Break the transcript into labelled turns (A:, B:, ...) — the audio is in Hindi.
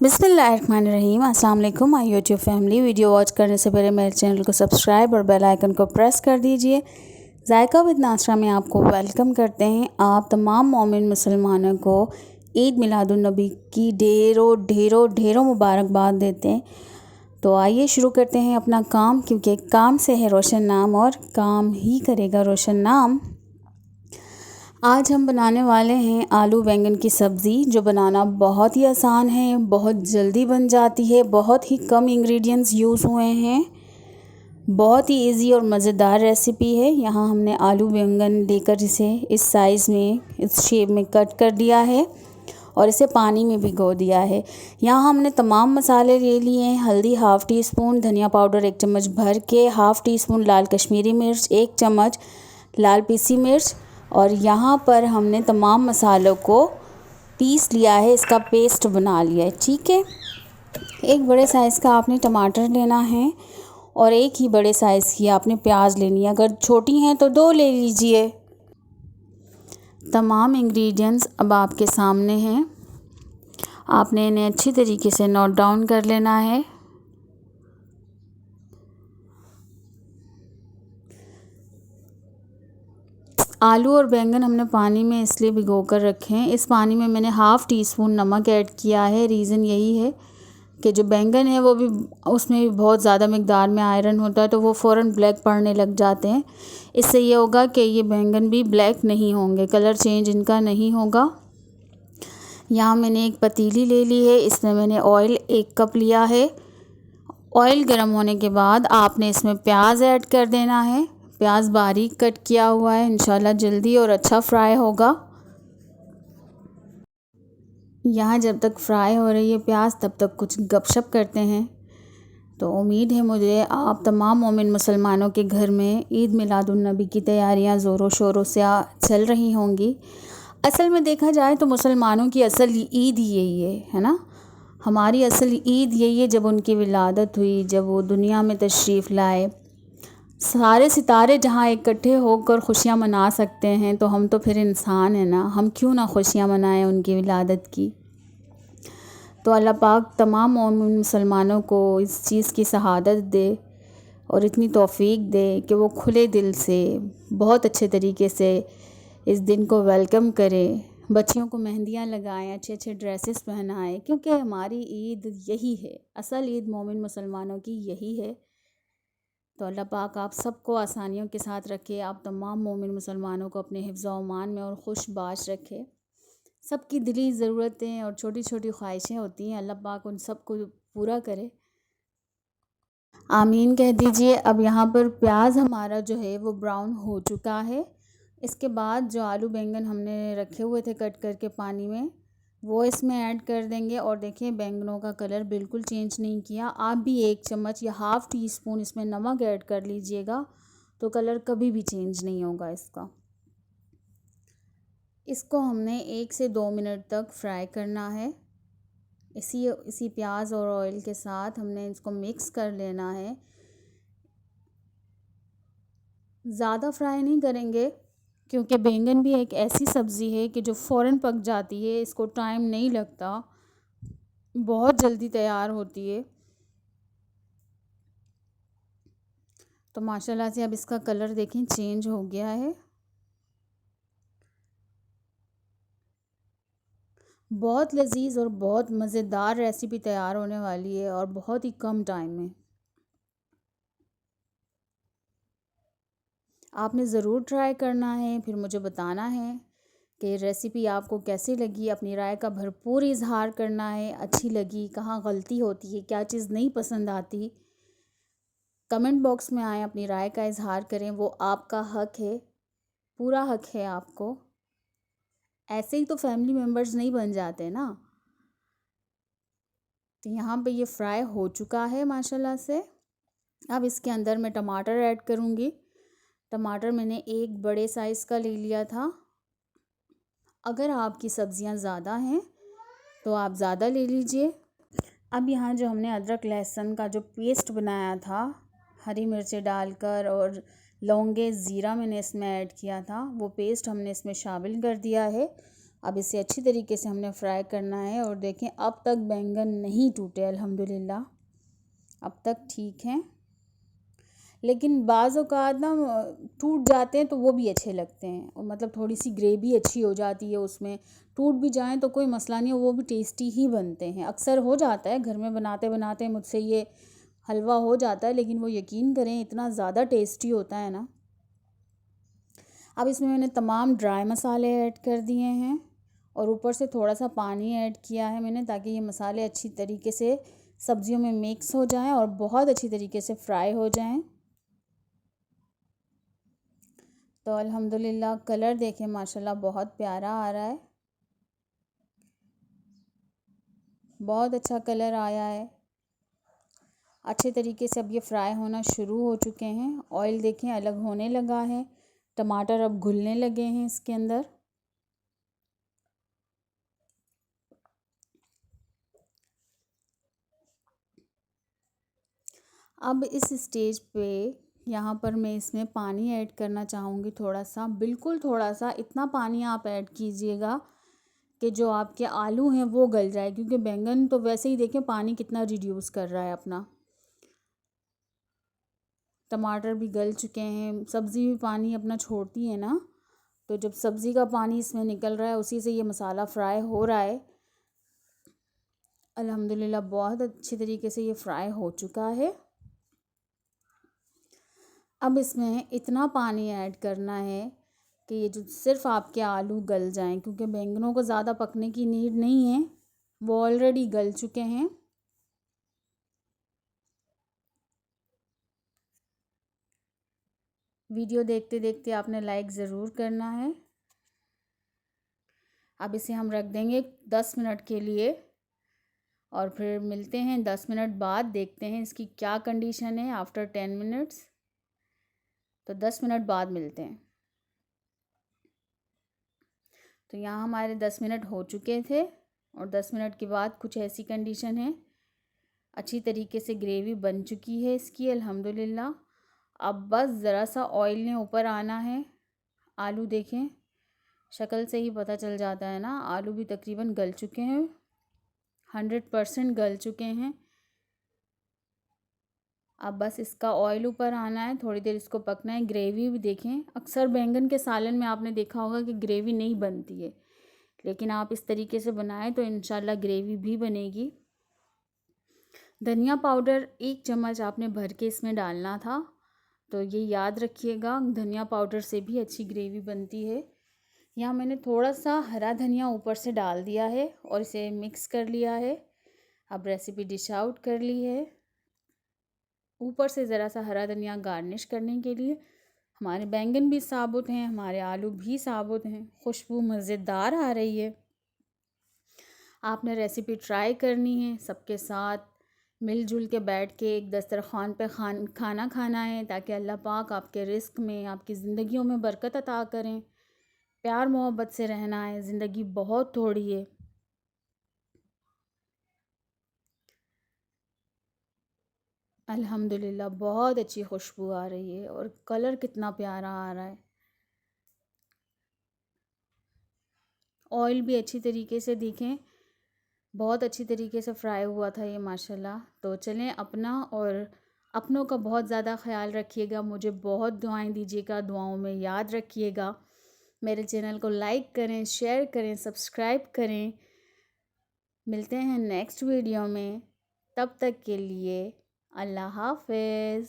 A: बिस्मिल्लाहिर्रहमानिर्रहीम। अस्सलाम वालेकुम my YouTube family. Video watch करने से पहले मेरे चैनल को सब्सक्राइब और बेल आइकन को प्रेस कर दीजिए। जायका विद नासरा में आपको वेलकम करते हैं। आप तमाम मोमिन मुसलमानों को ईद मिलादुन्नबी की ढेरों ढेरों ढेरों मुबारकबाद देते हैं। तो आइए शुरू करते हैं अपना काम, क्योंकि काम से है रोशन नाम और काम ही करेगा रोशन नाम। आज हम बनाने वाले हैं आलू बैंगन की सब्ज़ी, जो बनाना बहुत ही आसान है, बहुत जल्दी बन जाती है, बहुत ही कम इंग्रेडिएंट्स यूज़ हुए हैं, बहुत ही इजी और मज़ेदार रेसिपी है। यहाँ हमने आलू बैंगन लेकर इसे इस साइज़ में, इस शेप में कट कर दिया है और इसे पानी में भिगो दिया है। यहाँ हमने तमाम मसाले ले लिए हैं। हल्दी हाफ़ टी स्पून, धनिया पाउडर 1 चम्मच भर के, हाफ़ टी स्पून लाल कश्मीरी मिर्च, 1 चम्मच लाल पीसी मिर्च, और यहाँ पर हमने तमाम मसालों को पीस लिया है, इसका पेस्ट बना लिया है। ठीक है, एक बड़े साइज़ का आपने टमाटर लेना है और एक ही बड़े साइज़ की आपने प्याज लेनी है। अगर छोटी हैं तो 2 ले लीजिए। तमाम इंग्रेडिएंट्स अब आपके सामने हैं, आपने इन्हें अच्छी तरीके से नोट डाउन कर लेना है। आलू और बैंगन हमने पानी में इसलिए भिगो कर रखे हैं। इस पानी में मैंने हाफ़ टी स्पून नमक ऐड किया है। रीज़न यही है कि जो बैंगन है वो भी, उसमें भी बहुत ज़्यादा मिक़दार में आयरन होता है, तो वो फ़ौरन ब्लैक पड़ने लग जाते हैं। इससे ये होगा कि ये बैंगन भी ब्लैक नहीं होंगे, कलर चेंज इनका नहीं होगा। यहाँ मैंने एक पतीली ले ली है, इसमें मैंने ऑयल 1 कप लिया है। ऑयल गर्म होने के बाद आपने इसमें प्याज ऐड कर देना है। प्याज बारीक कट किया हुआ है, इंशाल्लाह जल्दी और अच्छा फ्राई होगा। यहाँ जब तक फ्राई हो रही है प्याज, तब तक कुछ गपशप करते हैं। तो उम्मीद है मुझे आप तमाम मोमिन मुसलमानों के घर में ईद मिलादुन्नबी की तैयारियाँ ज़ोरों शोरों से चल रही होंगी। असल में देखा जाए तो मुसलमानों की असल ईद ही यही है ना। हमारी असल ईद यही है, जब उनकी विलादत हुई, जब वो दुनिया में तशरीफ़ लाए। सारे सितारे जहाँ इकट्ठे होकर खुशियाँ मना सकते हैं, तो हम तो फिर इंसान हैं ना, हम क्यों ना खुशियाँ मनाएं उनकी विलादत की। तो अल्लाह पाक तमाम मोमिन मुसलमानों को इस चीज़ की शहादत दे और इतनी तौफ़ीक दे कि वो खुले दिल से बहुत अच्छे तरीके से इस दिन को वेलकम करें। बच्चियों को मेहंदियाँ लगाएं, अच्छे अच्छे ड्रेसेस पहनाएं, क्योंकि हमारी ईद यही है, असल ईद मोमिन मुसलमानों की यही है। तो अल्लाह पाक आप सबको आसानियों के साथ रखे, आप तमाम मोमिन मुसलमानों को अपने हिफ्ज़ व अमान में और खुश बाश रखे। सबकी दिली ज़रूरतें और छोटी छोटी ख्वाहिशें होती हैं, अल्लाह पाक उन सब को पूरा करे। आमीन कह दीजिए। अब यहाँ पर प्याज हमारा जो है वो ब्राउन हो चुका है। इसके बाद जो आलू बैंगन हमने रखे हुए थे कट करके पानी में, वो इसमें ऐड कर देंगे। और देखिए बैंगनों का कलर बिल्कुल चेंज नहीं किया। आप भी 1 चम्मच या हाफ़ टी स्पून इसमें नमक ऐड कर लीजिएगा, तो कलर कभी भी चेंज नहीं होगा इसका। इसको हमने 1 से 2 मिनट तक फ्राई करना है। इसी प्याज और ऑयल के साथ हमने इसको मिक्स कर लेना है। ज़्यादा फ्राई नहीं करेंगे, क्योंकि बैंगन भी एक ऐसी सब्ज़ी है कि जो फ़ौरन पक जाती है, इसको टाइम नहीं लगता, बहुत जल्दी तैयार होती है। तो माशाल्लाह से अब इसका कलर देखें चेंज हो गया है। बहुत लजीज और बहुत मज़ेदार रेसिपी तैयार होने वाली है और बहुत ही कम टाइम में। आपने ज़रूर ट्राई करना है, फिर मुझे बताना है कि रेसिपी आपको कैसी लगी। अपनी राय का भरपूर इजहार करना है, अच्छी लगी, कहाँ गलती होती है, क्या चीज़ नहीं पसंद आती। कमेंट बॉक्स में आएँ, अपनी राय का इजहार करें, वो आपका हक है, पूरा हक है आपको। ऐसे ही तो फैमिली मेम्बर्स नहीं बन जाते ना। तो यहाँ पे ये फ्राई हो चुका है माशाल्लाह से। अब इसके अंदर मैं टमाटर ऐड करूँगी। टमाटर मैंने एक बड़े साइज़ का ले लिया था। अगर आपकी सब्ज़ियाँ ज़्यादा हैं तो आप ज़्यादा ले लीजिए। अब यहाँ जो हमने अदरक लहसुन का जो पेस्ट बनाया था, हरी मिर्चें डालकर और लौंगे ज़ीरा मैंने इसमें ऐड किया था, वो पेस्ट हमने इसमें शामिल कर दिया है। अब इसे अच्छी तरीके से हमने फ्राई करना है। और देखें अब तक बैंगन नहीं टूटे अल्हम्दुलिल्लाह, अब तक ठीक हैं। लेकिन बाज़ औक़ात ना टूट जाते हैं तो वो भी अच्छे लगते हैं, और मतलब थोड़ी सी ग्रेवी अच्छी हो जाती है उसमें। टूट भी जाएं तो कोई मसला नहीं है, वो भी टेस्टी ही बनते हैं। अक्सर हो जाता है घर में बनाते बनाते मुझसे ये हलवा हो जाता है, लेकिन वो यकीन करें इतना ज़्यादा टेस्टी होता है ना। अब इसमें मैंने तमाम ड्राई मसाले ऐड कर दिए हैं और ऊपर से थोड़ा सा पानी ऐड किया है मैंने, ताकि ये मसाले अच्छी तरीके से सब्ज़ियों में मिक्स हो जाएं और बहुत अच्छी तरीके से फ्राई हो जाएं। तो अल्हम्दुलिल्लाह कलर देखें माशाल्लाह बहुत प्यारा आ रहा है, बहुत अच्छा कलर आया है। अच्छे तरीके से अब ये फ्राई होना शुरू हो चुके हैं। ऑयल देखें अलग होने लगा है, टमाटर अब घुलने लगे हैं इसके अंदर। अब इस स्टेज पे यहाँ पर मैं इसमें पानी ऐड करना चाहूँगी थोड़ा सा, बिल्कुल थोड़ा सा। इतना पानी आप ऐड कीजिएगा कि जो आपके आलू हैं वो गल जाए, क्योंकि बैंगन तो वैसे ही देखें पानी कितना रिड्यूस कर रहा है अपना। टमाटर भी गल चुके हैं, सब्ज़ी भी पानी अपना छोड़ती है ना, तो जब सब्ज़ी का पानी इसमें निकल रहा है उसी से ये मसाला फ्राई हो रहा है। अल्हम्दुलिल्लाह बहुत अच्छी तरीके से ये फ्राई हो चुका है। अब इसमें इतना पानी ऐड करना है कि ये जो सिर्फ़ आपके आलू गल जाएं, क्योंकि बैंगनों को ज़्यादा पकने की नीड नहीं है, वो ऑलरेडी गल चुके हैं। वीडियो देखते देखते आपने लाइक ज़रूर करना है। अब इसे हम रख देंगे 10 मिनट के लिए और फिर मिलते हैं 10 मिनट बाद, देखते हैं इसकी क्या कंडीशन है आफ्टर 10 मिनट्स। तो 10 मिनट बाद मिलते हैं। तो यहाँ हमारे 10 मिनट हो चुके थे और 10 मिनट के बाद कुछ ऐसी कंडीशन है। अच्छी तरीके से ग्रेवी बन चुकी है इसकी अल्हम्दुलिल्लाह। अब बस ज़रा सा ऑयल ने ऊपर आना है। आलू देखें, शक्ल से ही पता चल जाता है ना, आलू भी तकरीबन गल चुके हैं, 100% गल चुके हैं। अब बस इसका ऑयल ऊपर आना है, थोड़ी देर इसको पकना है। ग्रेवी भी देखें, अक्सर बैंगन के सालन में आपने देखा होगा कि ग्रेवी नहीं बनती है, लेकिन आप इस तरीके से बनाएं तो इंशाल्लाह ग्रेवी भी बनेगी। धनिया पाउडर 1 चम्मच आपने भर के इसमें डालना था, तो ये याद रखिएगा, धनिया पाउडर से भी अच्छी ग्रेवी बनती है। यहाँ मैंने थोड़ा सा हरा धनिया ऊपर से डाल दिया है और इसे मिक्स कर लिया है। अब रेसिपी डिश आउट कर ली है। ऊपर से ज़रा सा हरा धनिया गार्निश करने के लिए। हमारे बैंगन भी साबुत हैं, हमारे आलू भी साबुत हैं, खुशबू मज़ेदार आ रही है। आपने रेसिपी ट्राई करनी है, सबके साथ मिलजुल के बैठ के एक दस्तरख़्वान पे खाना खाना है, ताकि अल्लाह पाक आपके रिस्क में, आपकी ज़िंदगियों में बरकत अता करें। प्यार मोहब्बत से रहना है, ज़िंदगी बहुत थोड़ी है। अल्हम्दुलिल्लाह बहुत अच्छी खुशबू आ रही है और कलर कितना प्यारा आ रहा है। ऑयल भी अच्छी तरीके से देखें, बहुत अच्छी तरीके से फ्राई हुआ था ये माशाल्लाह। तो चलें, अपना और अपनों का बहुत ज़्यादा ख्याल रखिएगा, मुझे बहुत दुआएं दीजिएगा, दुआओं में याद रखिएगा। मेरे चैनल को लाइक करें, शेयर करें, सब्सक्राइब करें। मिलते हैं नेक्स्ट वीडियो में, तब तक के लिए अल्लाह हाफ़िज़।